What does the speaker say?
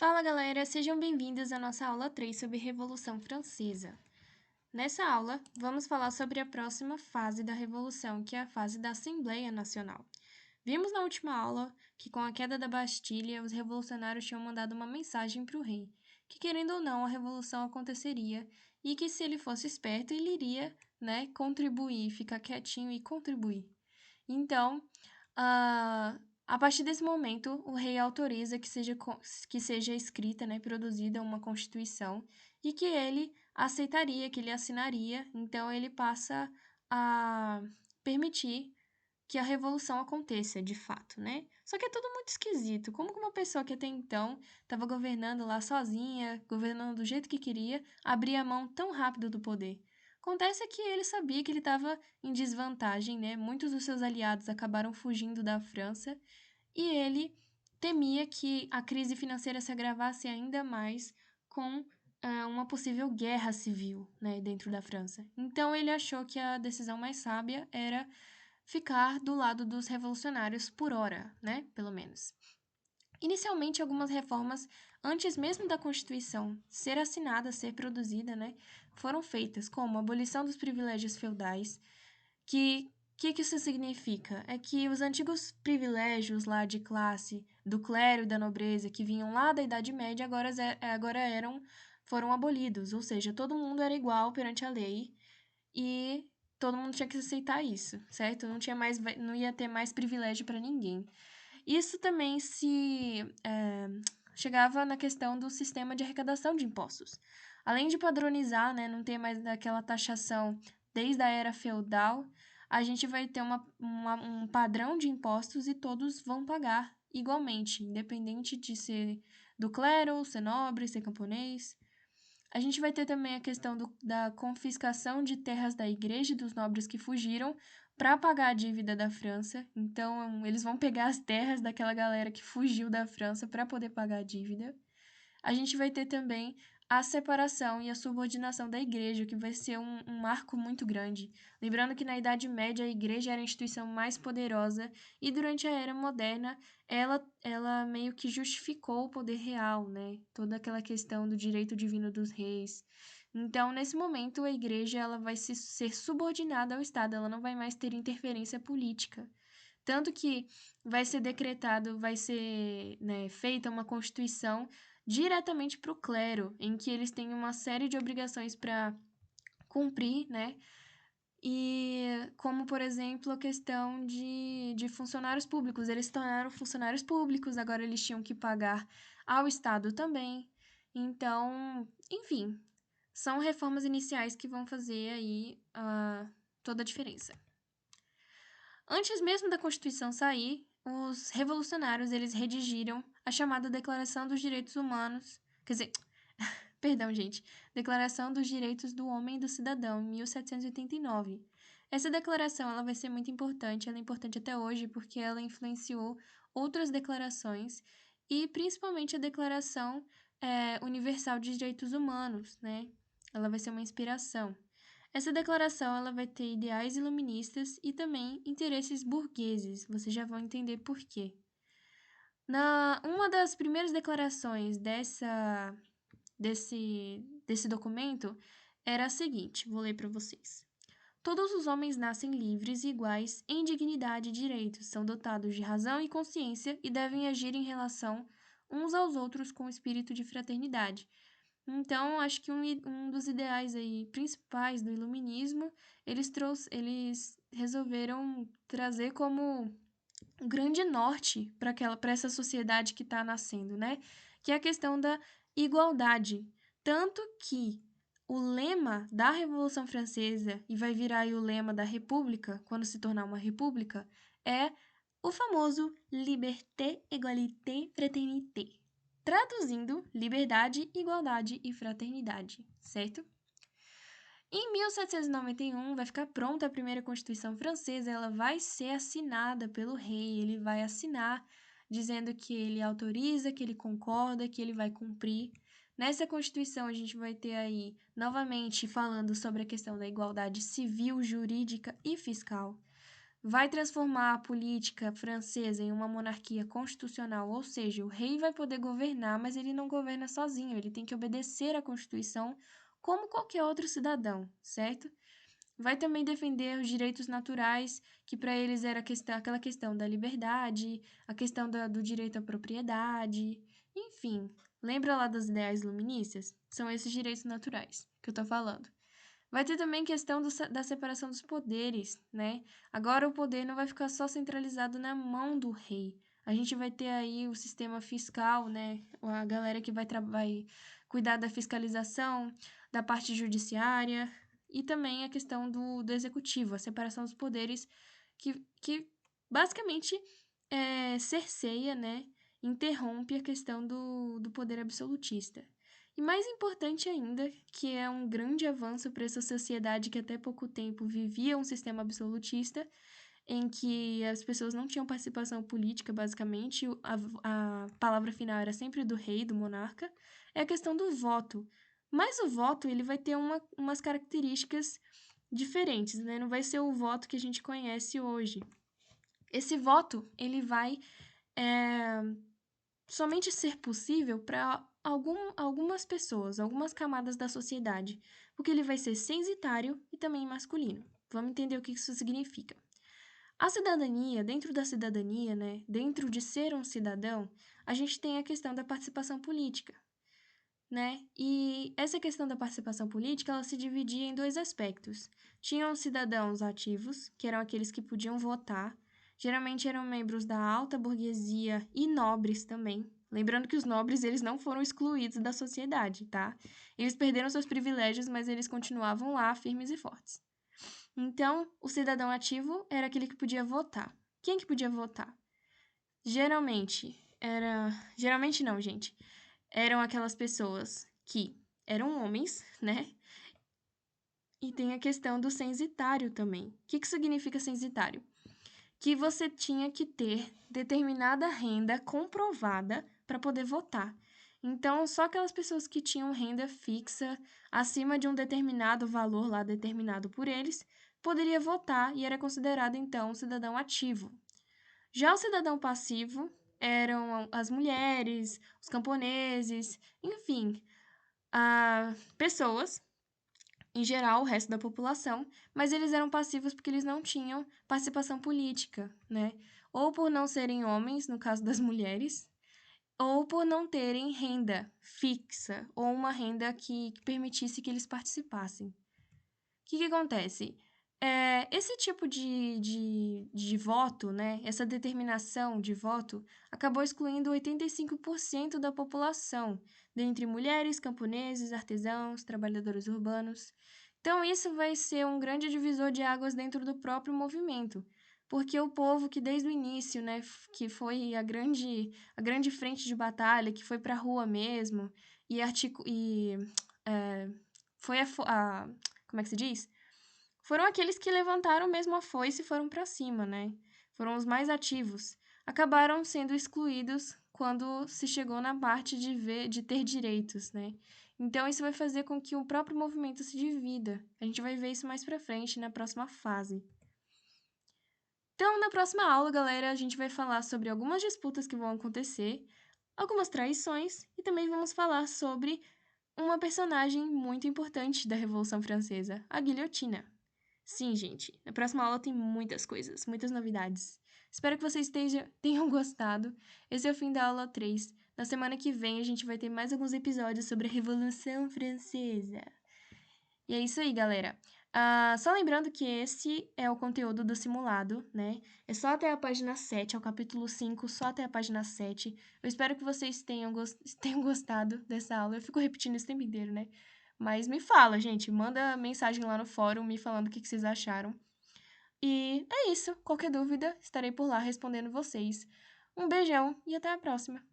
Fala galera, sejam bem-vindos à nossa aula 3 sobre Revolução Francesa. Nessa aula, vamos falar sobre a próxima fase da Revolução, que é a fase da Assembleia Nacional. Vimos na última aula que, com a queda da Bastilha, os revolucionários tinham mandado uma mensagem para o rei, que, querendo ou não, a revolução aconteceria e que, se ele fosse esperto, ele iria, contribuir, ficar quietinho e contribuir. Então, a partir desse momento, o rei autoriza que seja escrita, produzida uma constituição e que ele aceitaria, que ele assinaria. Então, ele passa a permitir que a revolução aconteça, de fato, né? Só que é tudo muito esquisito. Como que uma pessoa que até então estava governando lá sozinha, governando do jeito que queria, abria a mão tão rápido do poder? Acontece que ele sabia que ele estava em desvantagem, né? Muitos dos seus aliados acabaram fugindo da França e ele temia que a crise financeira se agravasse ainda mais com uma possível guerra civil, né, dentro da França. Então ele achou que a decisão mais sábia era ficar do lado dos revolucionários por hora, né, pelo menos. Inicialmente, algumas reformas, antes mesmo da Constituição ser assinada, ser produzida, né, foram feitas, como a abolição dos privilégios feudais, que isso significa? É que os antigos privilégios lá de classe, do clero e da nobreza, que vinham lá da Idade Média, foram abolidos, ou seja, todo mundo era igual perante a lei e todo mundo tinha que aceitar isso, certo? Não ia ter mais privilégio para ninguém. Isso também chegava na questão do sistema de arrecadação de impostos. Além de padronizar, né, não ter mais aquela taxação desde a era feudal, a gente vai ter um padrão de impostos e todos vão pagar igualmente, independente de ser do clero, ser nobre, ser camponês. A gente vai ter também a questão da confiscação de terras da igreja e dos nobres que fugiram para pagar a dívida da França. Então, eles vão pegar as terras daquela galera que fugiu da França para poder pagar a dívida. A gente vai ter também a separação e a subordinação da igreja, que vai ser um marco muito grande. Lembrando que na Idade Média a igreja era a instituição mais poderosa e durante a Era Moderna ela meio que justificou o poder real, né? Toda aquela questão do direito divino dos reis. Então, nesse momento, a igreja ela vai ser subordinada ao Estado, ela não vai mais ter interferência política. Tanto que vai ser, né, feita uma constituição diretamente para o clero, em que eles têm uma série de obrigações para cumprir, né? E como, por exemplo, a questão de funcionários públicos. Eles se tornaram funcionários públicos, agora eles tinham que pagar ao Estado também. Então, enfim, são reformas iniciais que vão fazer aí toda a diferença. Antes mesmo da Constituição sair, os revolucionários eles redigiram a chamada Declaração dos Direitos Humanos, quer dizer, perdão, gente, Declaração dos Direitos do Homem e do Cidadão, em 1789. Essa declaração ela vai ser muito importante, ela é importante até hoje porque ela influenciou outras declarações e principalmente a Declaração Universal de Direitos Humanos, né? Ela vai ser uma inspiração. Essa declaração ela vai ter ideais iluministas e também interesses burgueses. Vocês já vão entender por quê. Uma das primeiras declarações desse documento era a seguinte, vou ler para vocês. Todos os homens nascem livres e iguais em dignidade e direitos, são dotados de razão e consciência e devem agir em relação uns aos outros com espírito de fraternidade. Então, acho que um dos ideais aí principais do iluminismo, eles resolveram trazer como um grande norte para essa sociedade que está nascendo, né? Que é a questão da igualdade. Tanto que o lema da Revolução Francesa, e vai virar aí o lema da República, quando se tornar uma república, é o famoso Liberté, Égalité, Fraternité. Traduzindo, liberdade, igualdade e fraternidade, certo? Em 1791 vai ficar pronta a primeira Constituição Francesa, ela vai ser assinada pelo rei, ele vai assinar dizendo que ele autoriza, que ele concorda, que ele vai cumprir. Nessa Constituição a gente vai ter aí novamente falando sobre a questão da igualdade civil, jurídica e fiscal. vai transformar a política francesa em uma monarquia constitucional, ou seja, o rei vai poder governar, mas ele não governa sozinho, ele tem que obedecer à Constituição como qualquer outro cidadão, certo? Vai também defender os direitos naturais, que para eles era aquela questão da liberdade, a questão do direito à propriedade, enfim. Lembra lá das ideais iluministas? São esses direitos naturais que eu tô falando. Vai ter também questão da separação dos poderes, né? Agora o poder não vai ficar só centralizado na mão do rei. A gente vai ter aí o sistema fiscal, né? A galera que vai cuidar da fiscalização, da parte judiciária e também a questão do executivo, a separação dos poderes que basicamente cerceia, né? Interrompe a questão do poder absolutista. E mais importante ainda, que é um grande avanço para essa sociedade que até pouco tempo vivia um sistema absolutista, em que as pessoas não tinham participação política, basicamente, a palavra final era sempre do rei, do monarca, é a questão do voto. Mas o voto, ele vai ter umas características diferentes, né? Não vai ser o voto que a gente conhece hoje. Esse voto, ele vai somente ser possível para algumas pessoas, algumas camadas da sociedade, porque ele vai ser censitário e também masculino. Vamos entender o que isso significa. A cidadania, dentro da cidadania, né, dentro de ser um cidadão, a gente tem a questão da participação política, né? E essa questão da participação política, ela se dividia em dois aspectos. Tinham os cidadãos ativos, que eram aqueles que podiam votar, geralmente eram membros da alta burguesia e nobres também. Lembrando que os nobres, eles não foram excluídos da sociedade, tá? Eles perderam seus privilégios, mas eles continuavam lá, firmes e fortes. Então, o cidadão ativo era aquele que podia votar. Quem que podia votar? Geralmente não, gente. Eram aquelas pessoas que eram homens, né? E tem a questão do censitário também. O que significa censitário? Que você tinha que ter determinada renda comprovada para poder votar. Então, só aquelas pessoas que tinham renda fixa acima de um determinado valor lá determinado por eles poderia votar e era considerado então um cidadão ativo. Já o cidadão passivo eram as mulheres, os camponeses, enfim, pessoas, em geral, o resto da população, mas eles eram passivos porque eles não tinham participação política, né? Ou por não serem homens, no caso das mulheres, ou por não terem renda fixa, ou uma renda que permitisse que eles participassem. O que acontece? Esse tipo de voto, né, essa determinação de voto, acabou excluindo 85% da população, dentre mulheres, camponeses, artesãos, trabalhadores urbanos. Então, isso vai ser um grande divisor de águas dentro do próprio movimento, porque o povo que desde o início, né, que foi a grande frente de batalha, que foi para a rua mesmo, foi como é que se diz? Foram aqueles que levantaram mesmo a foice e foram para cima, né? Foram os mais ativos. Acabaram sendo excluídos quando se chegou na parte de ter direitos, né? Então isso vai fazer com que o próprio movimento se divida. A gente vai ver isso mais para frente na próxima fase. Então, na próxima aula, galera, a gente vai falar sobre algumas disputas que vão acontecer, algumas traições e também vamos falar sobre uma personagem muito importante da Revolução Francesa, a guilhotina. Sim, gente. Na próxima aula tem muitas coisas, muitas novidades. Espero que vocês tenham gostado. Esse é o fim da aula 3. Na semana que vem a gente vai ter mais alguns episódios sobre a Revolução Francesa. E é isso aí, galera. Só lembrando que esse é o conteúdo do simulado, né? É só até a página 7, é o capítulo 5, só até a página 7. Eu espero que vocês tenham gostado dessa aula. Eu fico repetindo isso o tempo inteiro, né? Mas me fala, gente. Manda mensagem lá no fórum me falando o que vocês acharam. E é isso. Qualquer dúvida, estarei por lá respondendo vocês. Um beijão e até a próxima.